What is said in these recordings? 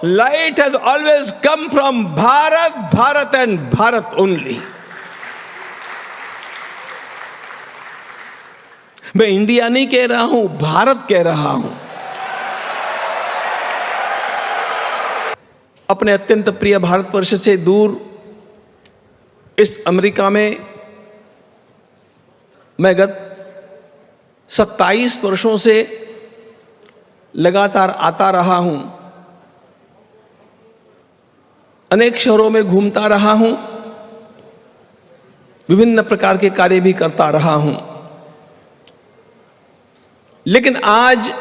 light has always come from Bharat, Bharat and Bharat only. मैं India नहीं कह रहा हूं, भारत कह रहा हूं। अपने अत्यंत प्रिय भारतवर्ष से दूर इस अमेरिका में मैं गत 27 वर्षों से लगातार आता रहा हूं। अनेक शहरों में घूमता रहा हूं, विभिन्न प्रकार के कार्य भी करता रहा हूं। लेकिन आज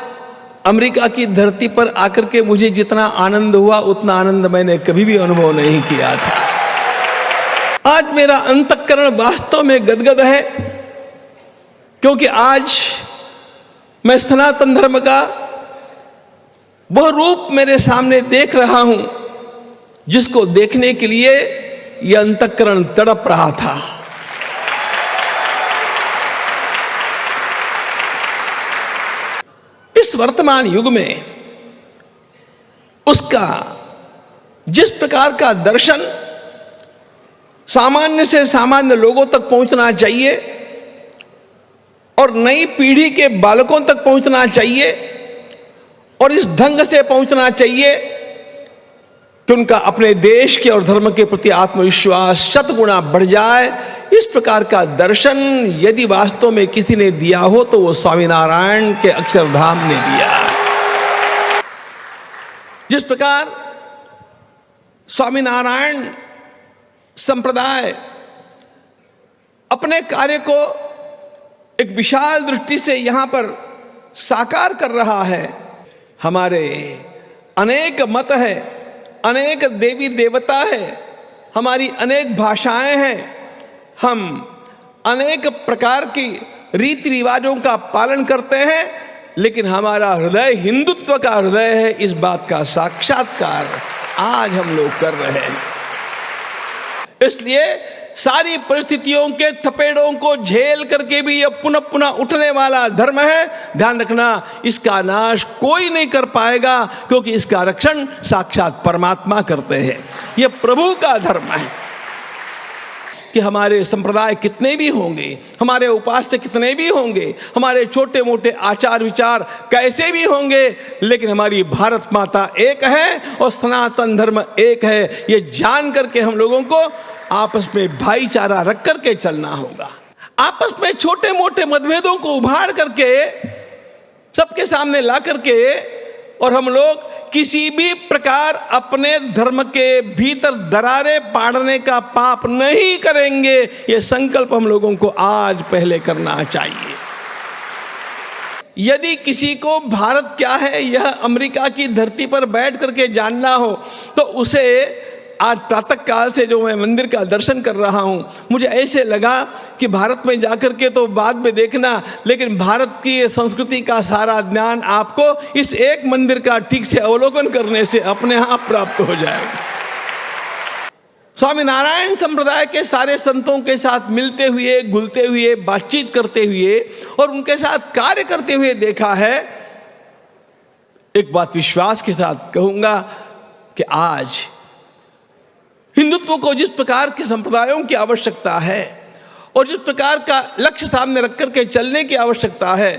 अमेरिका की धरती पर आकर के मुझे जितना आनंद हुआ उतना आनंद मैंने कभी भी अनुभव नहीं किया था। आज मेरा अंतःकरण वास्तव में गदगद है, क्योंकि आज मैं सनातन धर्म का वह रूप मेरे सामने देख रहा हूं जिसको देखने के लिए यह अंतःकरण तड़प रहा था। इस वर्तमान युग में उसका जिस प्रकार का दर्शन सामान्य से सामान्य लोगों तक पहुंचना चाहिए और नई पीढ़ी के बालकों तक पहुंचना चाहिए और इस ढंग से पहुंचना चाहिए कि उनका अपने देश के और धर्म के प्रति आत्मविश्वास शतगुणा बढ़ जाए, इस प्रकार का दर्शन यदि वास्तव में किसी ने दिया हो तो वो स्वामीनारायण के अक्षरधाम ने दिया। जिस प्रकार स्वामीनारायण संप्रदाय अपने कार्य को एक विशाल दृष्टि से यहां पर साकार कर रहा है। हमारे अनेक मत है, अनेक देवी देवता है, हमारी अनेक भाषाएं हैं, हम अनेक प्रकार की रीति रिवाजों का पालन करते हैं, लेकिन हमारा हृदय हिंदुत्व का हृदय है। इस बात का साक्षात्कार आज हम लोग कर रहे हैं। इसलिए सारी परिस्थितियों के थपेड़ों को झेल करके भी यह पुनः पुनः उठने वाला धर्म है। ध्यान रखना, इसका नाश कोई नहीं कर पाएगा, क्योंकि इसका रक्षण साक्षात परमात्मा करते हैं। यह प्रभु का धर्म है कि हमारे संप्रदाय कितने भी होंगे, हमारे उपास्य कितने भी होंगे, हमारे छोटे मोटे आचार विचार कैसे भी होंगे, लेकिन हमारी भारत माता एक है और सनातन धर्म एक है। ये जान करके हम लोगों को आपस में भाईचारा रख करके चलना होगा। आपस में छोटे मोटे मतभेदों को उभार करके सबके सामने ला करके और हम लोग किसी भी प्रकार अपने धर्म के भीतर दरारें पाड़ने का पाप नहीं करेंगे। ये संकल्प हम लोगों को आज पहले करना चाहिए। यदि किसी को भारत क्या है यह अमेरिका की धरती पर बैठ करके जानना हो तो उसे आज प्रातः काल से जो मैं मंदिर का दर्शन कर रहा हूं, मुझे ऐसे लगा कि भारत में जाकर के तो बाद में देखना, लेकिन भारत की संस्कृति का सारा ज्ञान आपको इस एक मंदिर का ठीक से अवलोकन करने से अपने आप प्राप्त हो जाएगा। स्वामीनारायण संप्रदाय के सारे संतों के साथ मिलते हुए, घुलते हुए, बातचीत करते हुए और उनके साथ कार्य करते हुए देखा है। एक बात विश्वास के साथ कहूंगा कि आज हिंदुत्व को जिस प्रकार के संप्रदायों की आवश्यकता है और जिस प्रकार का लक्ष्य सामने रख करके चलने की आवश्यकता है,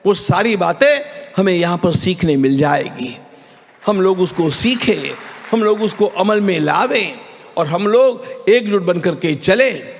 वो सारी बातें हमें यहाँ पर सीखने मिल जाएगी। हम लोग उसको सीखें, हम लोग उसको अमल में लावें और हम लोग एकजुट बन करके चलें।